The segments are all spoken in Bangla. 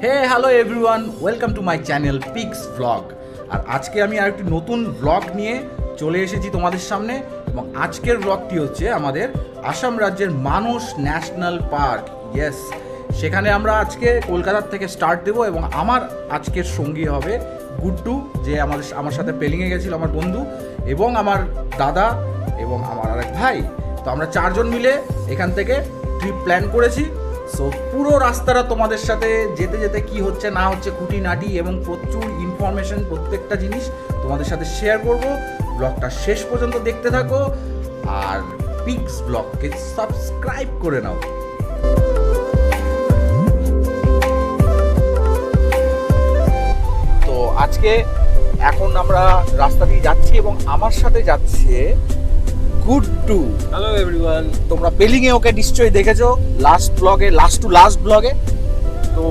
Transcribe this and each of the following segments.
Hey hello everyone, welcome to my channel pix blog. আর আজকে আমি আর একটি নতুন ব্লগ নিয়ে চলে এসেছি তোমাদের সামনে। এবং আজকের ব্লগটি হচ্ছে আমাদের আসাম রাজ্যের মানস ন্যাশনাল পার্ক। ইয়েস, সেখানে আমরা আজকে কলকাতার থেকে স্টার্ট দেবো। এবং আমার আজকের সঙ্গী হবে গুড্ডু, যে আমার সাথে পেলিংয়ে গেছিল, আমার বন্ধু, এবং আমার দাদা এবং আমার আরেক ভাই। তো আমরা চারজন মিলে এখান থেকে ট্রিপ প্ল্যান করেছি। সো পুরো রাস্তাটা তোমাদের সাথে যেতে যেতে কি হচ্ছে না হচ্ছে খুঁটিনাটি এবং প্রচুর ইনফরমেশন, প্রত্যেকটা জিনিস তোমাদের সাথে শেয়ার করব। ব্লগটা শেষ পর্যন্ত দেখতে থাকো আর পিক্স ব্লগকে সাবস্ক্রাইব করে নাও। তো আজকে এখন আমরা রাস্তা দিয়ে যাচ্ছি এবং আমার সাথে যাচ্ছে গুড্ডু। Hello everyone. তোমরা পেলিংয়ে ওকে নিশ্চয়ই দেখেছো লাস্ট ব্লগে, লাস্ট টু লাস্ট ব্লগে। তো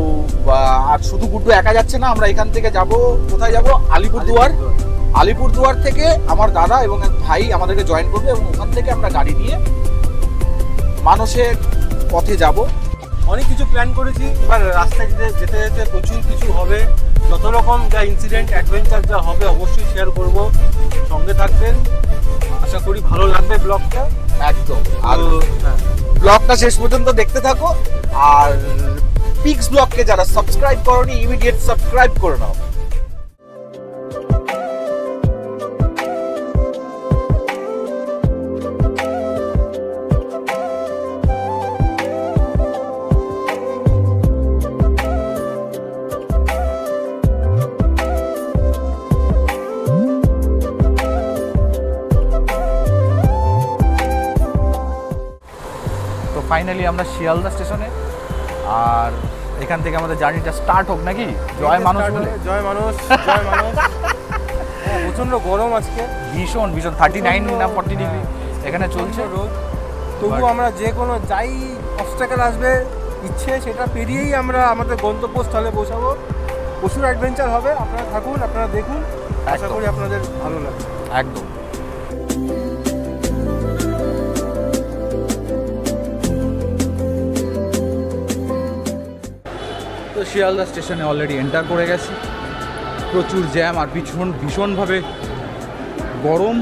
আর শুধু গুড্ডু একা যাচ্ছে না, আমরা এখান থেকে যাব, কোথায় যাব? আলিপুরদুয়ার। আলিপুরদুয়ার থেকে আমার দাদা এবং এক ভাই আমাদেরকে জয়েন করবে এবং ওখান থেকে আমরা গাড়ি নিয়ে মানসের পথে যাব। অনেক কিছু প্ল্যান করেছি, এবার রাস্তায় যেতে যেতে প্রচুর কিছু হবে। যত রকম যা ইনসিডেন্ট অ্যাডভেঞ্চার যা হবে অবশ্যই শেয়ার করব, সঙ্গে থাকবেন। আশা করি ভালো লাগবে ব্লগটা একদম। আর ব্লগটা শেষ পর্যন্ত দেখতে থাকো। আর পিক্স ব্লগকে যারা সাবস্ক্রাইব করোনি, ইমিডিয়েট সাবস্ক্রাইব করে নাও। ফাইনালি আমরা শিয়ালদা স্টেশনে, আর এখান থেকে আমাদের জার্নিটা স্টার্ট হোক নাকি? জয় মানুষ বলে। জয় মানুষ, জয় মানুষ। প্রচণ্ড গরম আজকে, ভীষণ 39 না 40 ডিগ্রি এখানে চলছে রোদ। তবু আমরা যে কোনো যাই অবস্টাকেল আসবে ইচ্ছে সেটা পেরিয়েই আমরা আমাদের গন্তব্যস্থলে পৌঁছাবো। প্রচুর অ্যাডভেঞ্চার হবে, আপনারা থাকুন, আপনারা দেখুন, আশা করি আপনাদের ভালো লাগবে। একদম। তো শিয়ালদা স্টেশনে অলরেডি এন্টার করে গেছি। প্রচুর জ্যাম আর ভীষণভাবে গরম।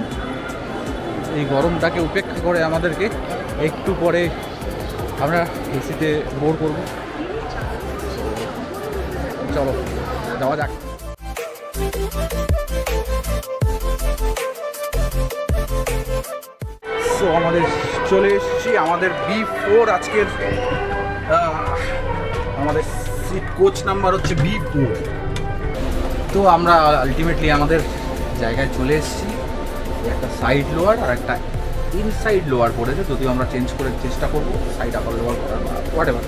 এই গরমটাকে উপেক্ষা করে আমাদেরকে একটু পরে আমরা এসিতে বোর করব। চলো যাওয়া যাক। সো আমাদের চলে এসেছি আমাদের B4। আজকের আমাদের সিট কোচ নাম্বার হচ্ছে B4। তো আমরা আলটিমেটলি আমাদের জায়গায় চলে এসেছি। একটা সাইড লোয়ার আর একটা ইনসাইড লোয়ার পড়েছে, যদিও আমরা চেঞ্জ করে চেষ্টা করবো সাইড আপার লোয়ার করার বা হোয়াট এভার,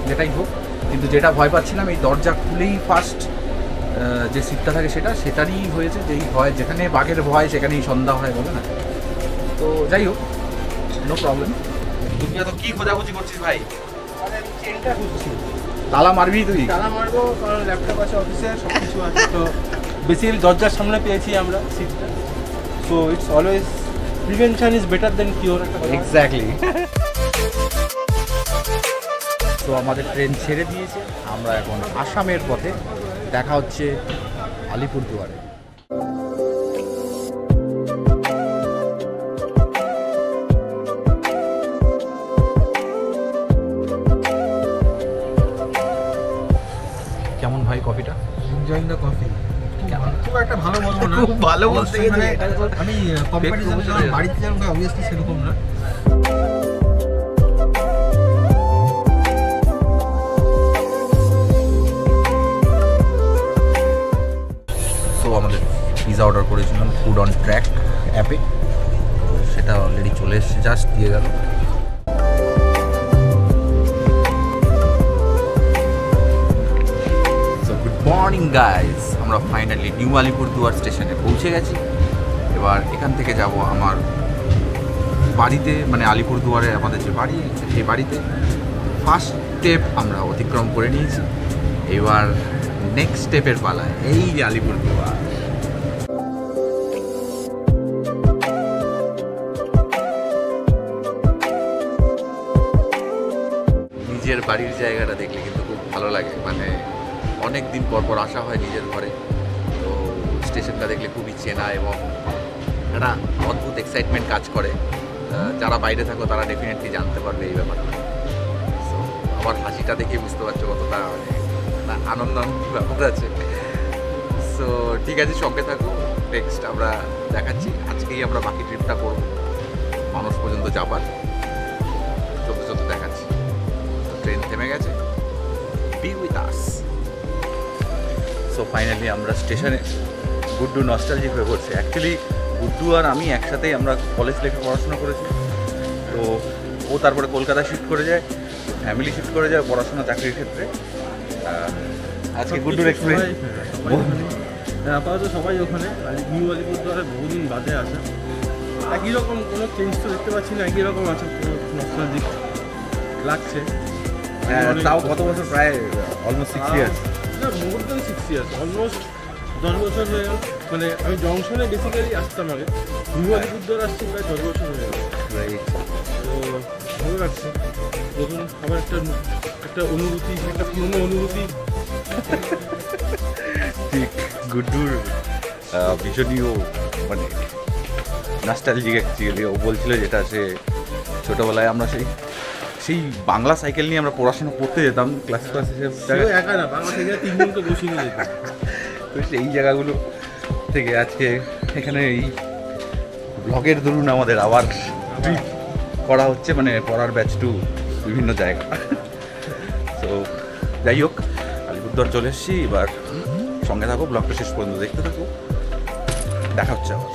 যেটাই হোক। কিন্তু যেটা ভয় পাচ্ছিলাম, এই দরজা খুলেই ফার্স্ট যে সিটটা থাকে সেটারই হয়েছে। যেই ভয়, যেখানে বাঘের ভয় সেখানেই সন্ধ্যা হয় বলে না। তো যাই হোক, নো প্রবলেম। তুমি তো কি খোঁজাখুঁজি করছিস ভাই? আমি চেনটা খুঁজছি। তালা মারবি তুই? তালা মারবো, কারণ ল্যাপটপ আছে, অফিসে সব কিছু আছে। তো বেসিক্যালি দরজার সামনে পেয়েছি আমরা সিটটা। So it's always prevention is better then cure. Exactly. তো আমাদের ট্রেন ছেড়ে দিয়েছে, আমরা এখন আসামের পথে। দেখা হচ্ছে আলিপুরদুয়ারে। কেমন ভাই কফিটা? Enjoying the coffee. খুব একটা ভালো বলবো না, খুব ভালো বলতে গেলে আমি কম্পারিজন বাড়িতে যেমন অবভিয়াসলি সেরকম না। তো আমাদের পিৎজা অর্ডার করেছিলাম ফুড অন ট্র্যাক অ্যাপে, সেটা অলরেডি চলে এসেছে, জাস্ট দিয়ে গেল। মর্নিং গাইজ, আমরা ফাইনালি নিউ আলিপুরদুয়ার স্টেশনে পৌঁছে গেছি। এবার এখান থেকে যাব আমার বাড়িতে, মানে আলিপুরদুয়ারে আমাদের যে বাড়ি আছে সেই বাড়িতে। ফার্স্ট স্টেপ আমরা অতিক্রম করে নিয়েছি, এবার নেক্সট স্টেপের পালায়। এই যে আলিপুরদুয়ার। নিজের বাড়ির জায়গাটা দেখলে কিন্তু খুব ভালো লাগে, মানে অনেক দিন পর পর আসা হয় নিজের ঘরে। তো স্টেশনটা দেখলে খুবই চেনা এবং একটা অদ্ভুত এক্সাইটমেন্ট কাজ করে। যারা বাইরে থাকো তারা ডেফিনেটলি জানতে পারবে এই ব্যাপারটা। সো আমার হাসিটা দেখে বুঝতে পারছো কতটা আনন্দ ব্যাপার আছে। সো ঠিক আছে, সঙ্গে থাকো, নেক্সট আমরা দেখাচ্ছি। আজকেই আমরা বাকি ট্রিপটা করবো মানুষ পর্যন্ত যাবার, চলতে চলতে দেখাচ্ছি। তো ট্রেন থেমে গেছে, B with us. So finally আমরা স্টেশনে। গুড্ডু নস্টালজিক হয়ে পড়ছে। অ্যাকচুয়ালি গুড্ডু আর আমি একসাথেই আমরা কলেজ লাইফে পড়াশোনা করেছি। তো ও তারপরে কলকাতা শিফট করে যায়, ফ্যামিলি শিফট করে যায় পড়াশোনা চাকরির ক্ষেত্রে। আজকে গুড্ডুর এক্সপিরিয়েন্স আপাতত সবাই ওখানে নিউ আলিপুরদুয়ারে বহুদিন বাদে আসে। একই রকম কোনো চেঞ্জ তো দেখতে পাচ্ছি না, একই রকম আছে, নস্টালজিক লাগছে। তাও কত বছর? প্রায় অলমোস্ট 6 ইয়ার্স। না, মোর দ্যান 6 ইয়ার্স, অলমোস্ট 10 বছর হয়ে গেল। মানে আমি জংশনে বেসিক্যালি আসতাম আগে, নিউ আলিপুরদুয়ার আসছি প্রায় 10 বছর হয়ে গেল। তো ভালো লাগছে, নতুন আবার একটা অনুভূতি, একটা পুরনো অনুভূতি। ঠিক, গুড্ডুর ভীষণই ও মানে নস্টালজিক অ্যাকচুয়ালি। ও বলছিল যেটা সে ছোটোবেলায় আমরা সেই বাংলা সাইকেল নিয়ে আমরা পড়াশোনা করতে যেতাম ক্লাস একা না, বাংলা সাইকেলে 3 জনকে বসিয়ে নিয়ে যেতাম। তো সেই জায়গাগুলো থেকে আজকে এখানে এই ব্লগের দরুন আমাদের আবার ট্রিপ করা হচ্ছে, মানে পড়ার ব্যাচ টু বিভিন্ন জায়গা। তো যাই হোক, আলিপুরদুয়ার চলে এসেছি। এবার সঙ্গে থাকো, ব্লগটা শেষ পর্যন্ত দেখতে থাকো, দেখা হচ্ছে আবার।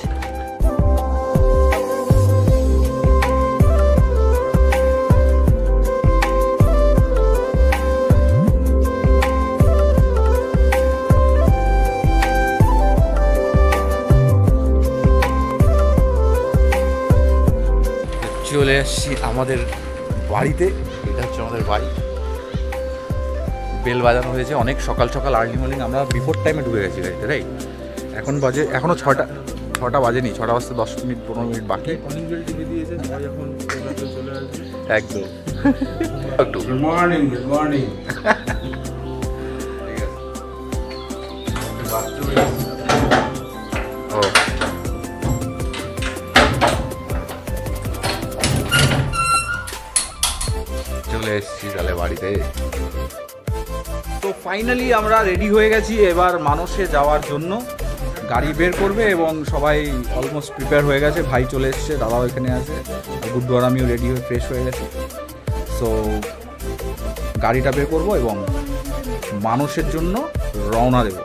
চলে এসেছি আমাদের বাড়িতে। এটা হচ্ছে আমাদের বাড়ি। বেল বাজানো হয়েছে অনেক সকাল সকাল, আর্লি মর্নিং। আমরা বিফোর টাইমে ঢুকে গেছি গাড়িতে, রাইট? এখন বাজে, এখনও 6টা বাজেনি, 6টা বাজতে 10 মিনিট 15 মিনিট বাকি। অনেক বেল টিভি দিয়েছে, সবাই এখন চলে আসবে একদম। একটু গুড মর্নিং, গুড মর্নিং। ও চলে এসেছি তাহলে বাড়িতে। তো ফাইনালি আমরা রেডি হয়ে গেছি এবার মানসে যাওয়ার জন্য। গাড়ি বের করবে এবং সবাই অলমোস্ট প্রিপেয়ার হয়ে গেছে। ভাই চলে এসছে, দাদাও এখানে আছে, গুড্ডু আর আমিও রেডি হয়ে ফ্রেশ হয়ে গেছি। সো গাড়িটা বের করবো এবং মানসের জন্য রওনা দেব।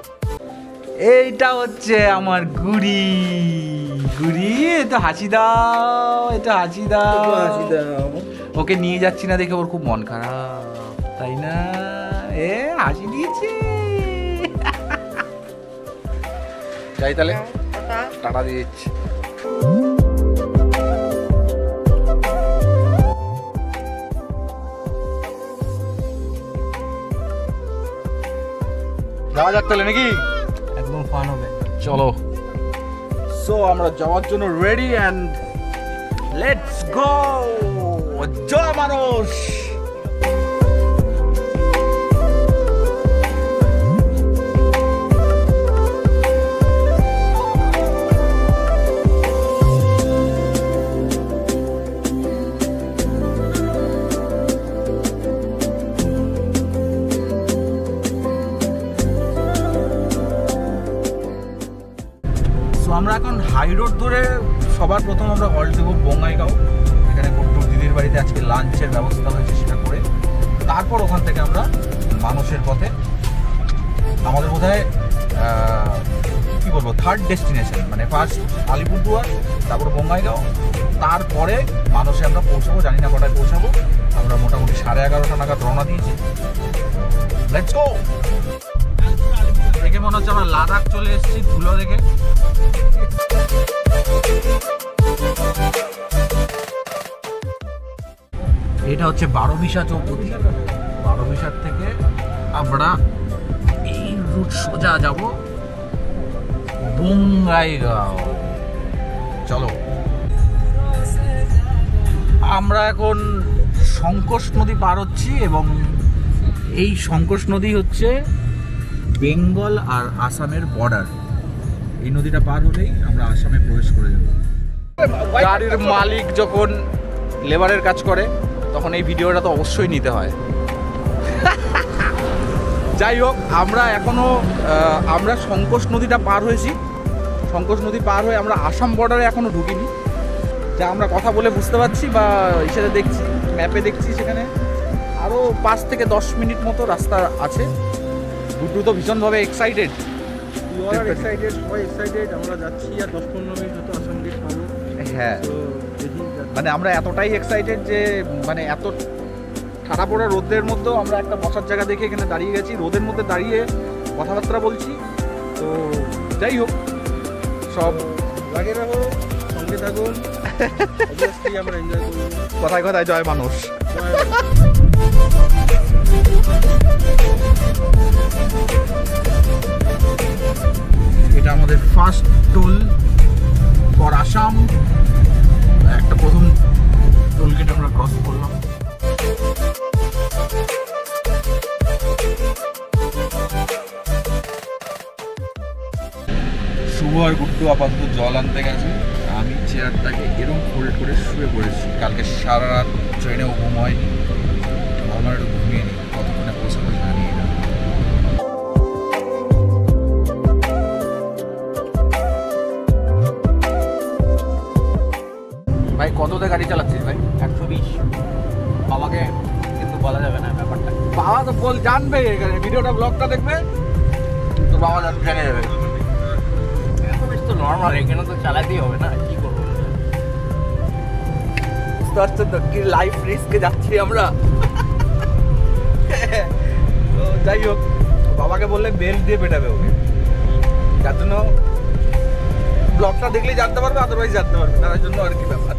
এইটা হচ্ছে আমার গুড়ি। গুড়ি, এটা হাসি দাও, এটা হাসি দাও। ওকে নিয়ে যাচ্ছি না দেখে ওর খুব মন খারাপ, তাই না? এ হাসি দিয়েছে। যাই তাহলে, টাটা দিয়ে দিচ্ছি। যাওয়া যাক তাহলে নাকি? একদম ফান হবে, চলো। সো আমরা যাওয়ার জন্য রেডি অ্যান্ড লেটস গো। জয় মানুষ। আমরা এখন হাই রোড ধরে সবার প্রথম আমরা হল্ট দেবো বঙ্গাইগাঁও। এখানে গুড্ডুর দিদির বাড়িতে আজকে লাঞ্চের ব্যবস্থা হয়েছে, সেটা করে তারপর ওখান থেকে আমরা মানুষের পথে আমাদের বোধহয় কী বলবো থার্ড ডেস্টিনেশন, মানে ফার্স্ট আলিপুরদুয়ার, তারপর বঙ্গাইগাঁও, তারপরে মানুষে আমরা পৌঁছাবো। জানি না কটায় পৌঁছাবো, আমরা মোটামুটি 11:30 নাগাদ রওনা দিয়েছি। Let's go. দেখে মনে হচ্ছে আমরা লাদাখ চলে এসেছি ধুলো দেখে। এটা হচ্ছে 12বিশা চৌপতি। 12বিশার থেকে আমরা এই রুট সোজা যাব বঙ্গাইগাঁও। চলো, আমরা এখন শঙ্কোষ নদী পার হচ্ছি এবং এই শঙ্কোষ নদী হচ্ছে বেঙ্গল আর আসামের বর্ডার। এই নদীটা পার হলেই আমরা আসামে প্রবেশ করে যাব। গাড়ির মালিক যখন লেবারের কাজ করে তখন এই ভিডিওটা তো অবশ্যই নিতে হয়। যাই হোক, আমরা এখনও আমরা সংকোচ নদীটা পার হয়েছি। সংকোচ নদী পার হয়ে আমরা আসাম বর্ডারে এখনও ঢুকিনি। যা আমরা কথা বলে বুঝতে পারছি বা ইসেতে দেখছি, ম্যাপে দেখছি, সেখানে আরও 5 থেকে 10 মিনিট মতো রাস্তা আছে। গুড্ডু তো ভীষণভাবে এক্সাইটেড। এক্সাইটেড, সবাই এক্সাইটেড। আমরা যাচ্ছি আর 10-15 মিনিট হতো আসাম গেট পাবো। হ্যাঁ, তো দেখি মানে আমরা এতটাই এক্সাইটেড যে মানে এত ঠাড়া পোড়া রোদের মধ্যেও আমরা একটা বসার জায়গা দেখে এখানে দাঁড়িয়ে গেছি। রোদের মধ্যে দাঁড়িয়ে কথাবার্তা বলছি। তো যাই হোক, সব লাগে রাখো, সঙ্গে থাকুন, অবশ্যই আমরা এনজয় করবো। কথায় কথায় জয় মানুষ। এটা আমাদের ফার্স্ট টোল ফর আসাম। একটা প্রথম টোল গেট আমরা ক্রস করলাম। শুভ আর গুড্ডু আপাতত জল আনতে গেছে। আমি চেয়ারটাকে এরকম ফোল্ড করে শুয়ে পড়েছি। কালকে সারা রাত ট্রেনেও ঘুম হয়নি। আমার একটু ঘুমিয়ে নিই, কতক্ষণে পৌঁছাবো জানি না। ভাই কততে গাড়ি চালাচ্ছিস ভাই? 120। বাবাকে কিন্তু বলা যাবে না ব্যাপারটা। বাবা তো বল জানবে, ভিডিওটা ব্লগটা দেখবে তো বাবা জেনে যাবে। এত বেশ তো নর্মাল, এখানে তো চালাতেই হবে না, কি করবো? বুঝতে পারছেন তো কি লাইফ রিস্কে যাচ্ছি আমরা। তো যাই হোক, বাবাকে বললে বেল দিয়ে পেটাবে ওকে, যার জন্য ব্লগটা দেখলেই জানতে পারবে, আদারওয়াইজ জানতে পারবে না। তার জন্য আর কি ব্যাপার।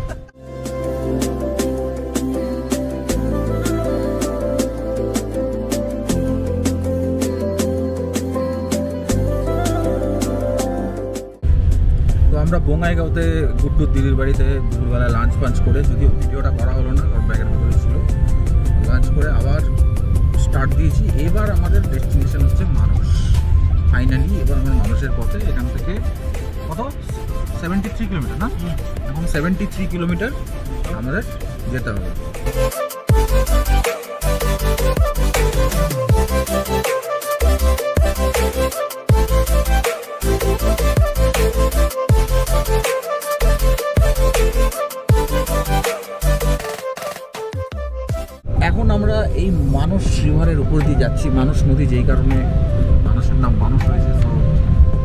তো আমরা বঙ্গাইগাঁওতে গুড্ডুর দিদির বাড়িতে দুপুরবেলা লাঞ্চ ফাঞ্চ করে, যদিও ভিডিওটা করা হলো না কারণ ব্যাগের ভেতরে ছিল, লাঞ্চ করে আবার স্টার্ট দিয়েছি। এবার আমাদের ডেস্টিনেশন হচ্ছে মানস। ফাইনালি এবার আমার মানসের পথে। এখান থেকে কত 73 কিলোমিটার না? এখন 73 কিলোমিটার আমাদের যেতে হবে। এখন আমরা এই মানস রিভারের উপর দিয়ে যাচ্ছি। মানস নদী যেই কারণে মানুষের নাম মানুষ হয়েছে। তো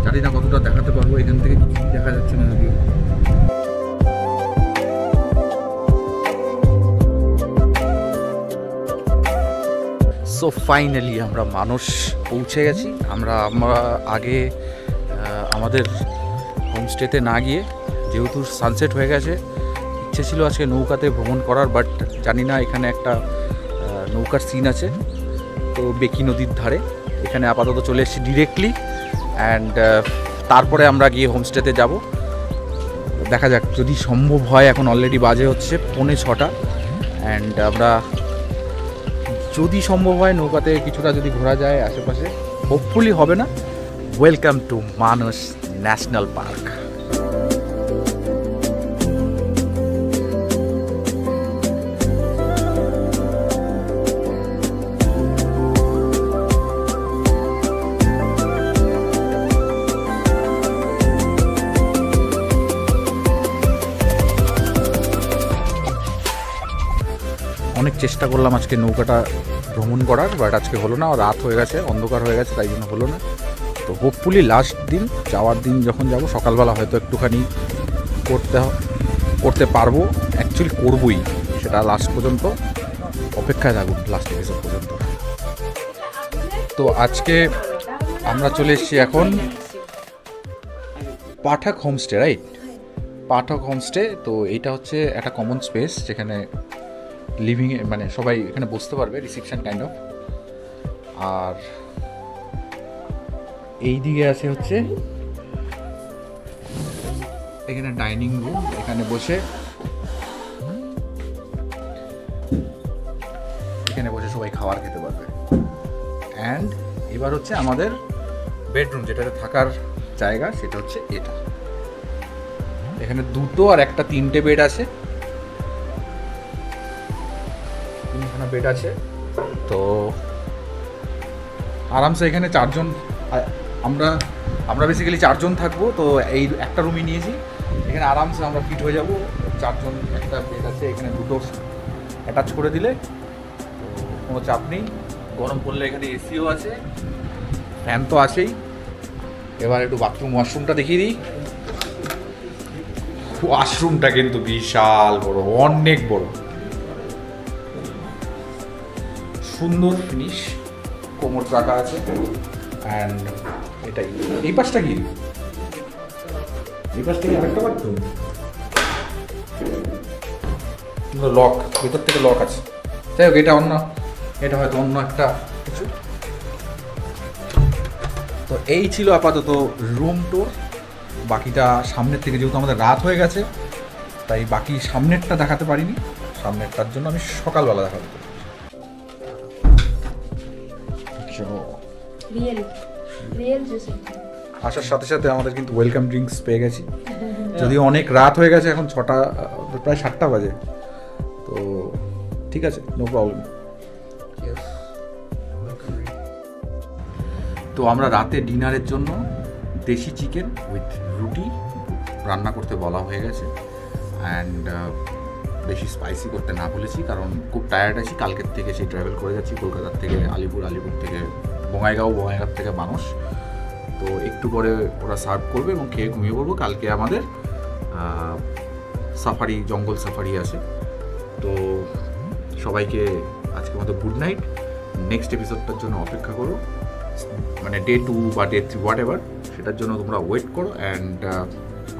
জানি না কতটা দেখাতে পারবো, এখান থেকে কিছুই দেখা যাচ্ছে না যদিও। সো ফাইনালি আমরা মানস পৌঁছে গেছি। আমরা আগে আমাদের হোমস্টেতে না গিয়ে, যেহেতু সানসেট হয়ে গেছে, ইচ্ছে ছিল আজকে নৌকাতে ভ্রমণ করার, বাট জানি না এখানে একটা নৌকার সিন আছে। তো বেকি নদীর ধারে এখানে আপাতত চলে এসেছি ডিরেক্টলি। অ্যান্ড তারপরে আমরা গিয়ে হোমস্টেতে যাব। দেখা যাক যদি সম্ভব হয়। এখন অলরেডি বাজে হচ্ছে 5:45। অ্যান্ড আমরা যদি সম্ভব হয় নৌকাতে কিছুটা যদি ঘোরা যায় আশেপাশে, হোপফুলি হবে না। Welcome to Manas national park. অনেক চেষ্টা করলাম আজকে নৌকাটা ভ্রমণ করার, বাট আজকে হলো না। রাত হয়ে গেছে, অন্ধকার হয়ে গেছে, তাই জন্য হলো না। তো হোপফুলি লাস্ট দিন, যাওয়ার দিন যখন যাব সকালবেলা হয়তো একটুখানি করতে পারবো। অ্যাকচুয়ালি করবই, সেটা লাস্ট পর্যন্ত অপেক্ষায় থাকুন, লাস্ট এপিসোড পর্যন্ত। তো আজকে আমরা চলে এসেছি এখন পাঠক হোমস্টে, রাইট? পাঠক হোমস্টে। তো এইটা হচ্ছে একটা কমন স্পেস যেখানে লিভিং, মানে সবাই এখানে বসতে পারবে, রিসেপশন কাইন্ড অফ। আর এই দিকে আছে হচ্ছে এখানে ডাইনিং রুম, এখানে বসে সবাই খাবার খেতে পারবে। অ্যান্ড এবার হচ্ছে আমাদের বেডরুম, যেটাতে থাকার জায়গা, সেটা হচ্ছে এটা। এখানে 2টো আর একটা 3টে বেড আছে, 3খানা বেড আছে। তো আরামসে এখানে 4জন, আমরা বেসিক্যালি 4জন থাকবো। তো এই একটা রুমই নিয়েছি, এখানে আরামসে আমরা ফিট হয়ে যাব 4জন। একটা বেড আছে এখানে, 2টো অ্যাটাচ করে দিলে তো কোনো চাপ নেই। গরম পড়লে এখানে এসিও আছে, ফ্যান তো আছেই। এবার একটু বাথরুম ওয়াশরুমটা দেখিয়ে দিই। ওয়াশরুমটা কিন্তু বিশাল বড়, অনেক বড়, সুন্দর ফিনিশ, কোমর রাখা আছে। অ্যান্ড এটাই, এই পাশটা কি, এই পাশ থেকে আরেকটা বাথরুম, লক, ভিতর থেকে লক আছে। যাই হোক, এটা অন্য, এটা হয়তো অন্য একটা কিছু। তো এই ছিল আপাতত রুম ট্যুর। বাকিটা সামনের থেকে, যেহেতু আমাদের রাত হয়ে গেছে, তাই বাকি সামনেরটা দেখাতে পারিনি। সামনেরটার জন্য আমি সকালবেলা দেখাতে পারি। আসার সাথে সাথে আমাদের কিন্তু ওয়েলকাম ড্রিঙ্কস পেয়ে গেছি, যদিও অনেক রাত হয়ে গেছে, এখন 6টা, প্রায় 7টা বাজে। তো ঠিক আছে, নো প্রবলেম। তো আমরা রাতে ডিনারের জন্য দেশি চিকেন উইথ রুটি রান্না করতে বলা হয়ে গেছে। অ্যান্ড বেশি স্পাইসি করতে না বলেছি, কারণ খুব টায়ার্ড আছি। কালকের থেকে সেই ট্রাভেল করে যাচ্ছি কলকাতার থেকে আলিপুর, আলিপুর থেকে বঙ্গাইগাঁও, বঙ্গাইগাঁও থেকে মানুষ। তো একটু পরে ওরা সার্ভ করবে এবং খেয়ে ঘুমিয়ে পড়বো। কালকে আমাদের সাফারি, জঙ্গল সাফারি আছে। তো সবাইকে আজকের মতো গুড নাইট। নেক্সট এপিসোডটার জন্য অপেক্ষা করো, মানে ডে 2 বা ডে 3 হোয়াট এভার, সেটার জন্য তোমরা ওয়েট করো। অ্যান্ড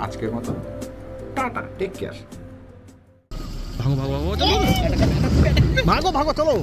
আজকের মতো টাটা, টেক কেয়ার। ভাগো ভাগো চলো।